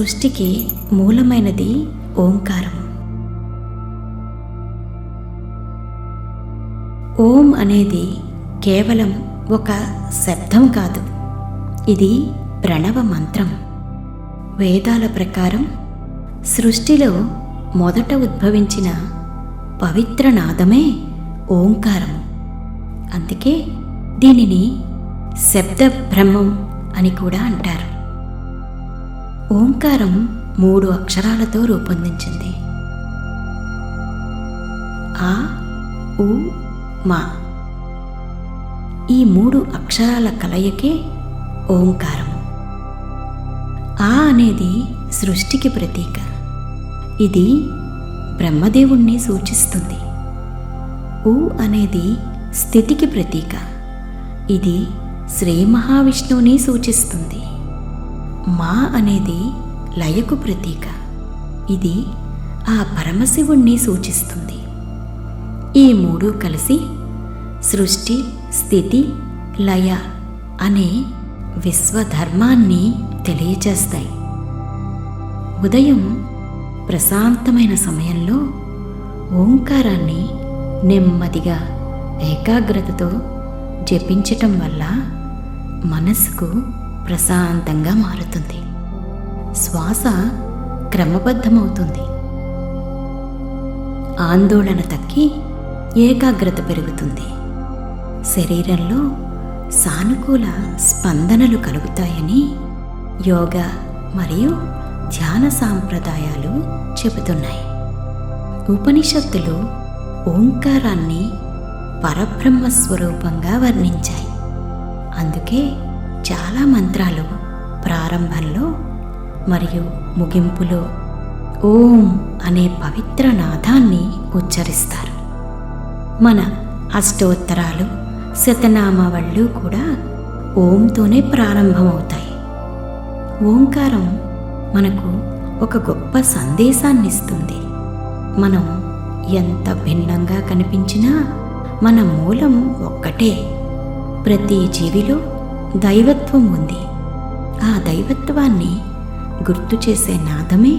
సృష్టికి మూలమైనది ఓంకారం. ఓం అనేది కేవలం ఒక శబ్దం కాదు, ఇది ప్రణవ మంత్రం. వేదాల ప్రకారం సృష్టిలో మొదట ఉద్భవించిన పవిత్ర నాదమే ఓంకారం. అందుకే దీనిని శబ్ద బ్రహ్మం అని కూడా అంటారు. ఓంకారం 3 అక్షరాలతో రూపొందించింది. ఆ, ఉ, మా. ఈ 3 అక్షరాల కలయికే ఓంకారం. ఆ అనేది సృష్టికి ప్రతీక. ఇది బ్రహ్మదేవుణ్ణి సూచిస్తుంది. ఉ అనేది స్థితికి ప్రతీక. ఇది శ్రీ మహావిష్ణువుని సూచిస్తుంది. మా అనేది లయకు ప్రతీక. ఇది ఆ పరమశివుణ్ణి సూచిస్తుంది. ఈ 3 కలిసి సృష్టి, స్థితి, లయ అనే విశ్వధర్మాన్ని తెలియజేస్తాయి. ఉదయం ప్రశాంతమైన సమయంలో ఓంకారాన్ని నెమ్మదిగా ఏకాగ్రతతో జపించటం వల్ల మనసుకు ప్రశాంతంగా మారుతుంది. శ్వాస క్రమబద్ధమవుతుంది. ఆందోళన తగ్గి ఏకాగ్రత పెరుగుతుంది. శరీరంలో సానుకూల స్పందనలు కలుగుతాయని యోగా మరియు ధ్యాన సాంప్రదాయాలు చెబుతున్నాయి. ఉపనిషత్తులు ఓంకారాన్ని పరబ్రహ్మ స్వరూపంగా వర్ణించాయి. అందుకే చాలా మంత్రాలు ప్రారంభంలో మరియు ముగింపులో ఓం అనే పవిత్ర నాదాన్ని ఉచ్చరిస్తారు. మన అష్టోత్తరాలు, శతనామావళులు కూడా ఓంతోనే ప్రారంభమవుతాయి. ఓంకారం మనకు ఒక గొప్ప సందేశాన్ని ఇస్తుంది. మనం ఎంత భిన్నంగా కనిపించినా మన మూలం ఒక్కటే. ప్రతి జీవిలో దైవత్వం ఉంది. ఆ దైవత్వాన్ని గుర్తు చేసే నాదమే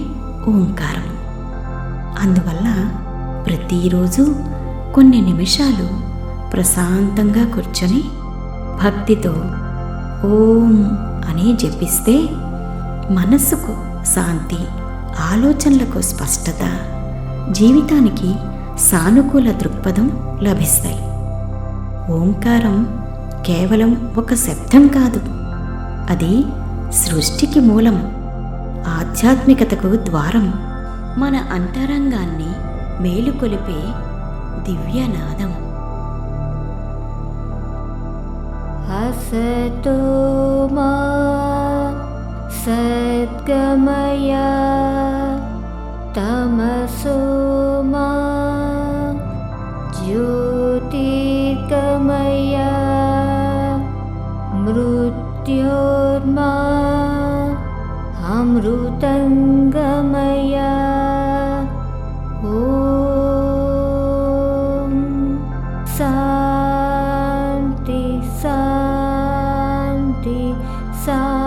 ఓంకారం. అందువల్ల ప్రతిరోజు కొన్ని నిమిషాలు ప్రశాంతంగా కూర్చొని భక్తితో ఓం అని జపిస్తే మనస్సుకు శాంతి, ఆలోచనలకు స్పష్టత, జీవితానికి సానుకూల దృక్పథం లభిస్తాయి. ఓంకారం కేవలం ఒక శబ్దం కాదు, అది సృష్టికి మూలం, ఆధ్యాత్మికతకు ద్వారం, మన అంతరంగాన్ని మేలుకొలిపే దివ్యనాదం. असतो मा सद्गमय तमसो मा ज्योतिर्गमय मृत्योर्मा अमृतंगमय। ॐ शान्ति शान्ति शान्ति।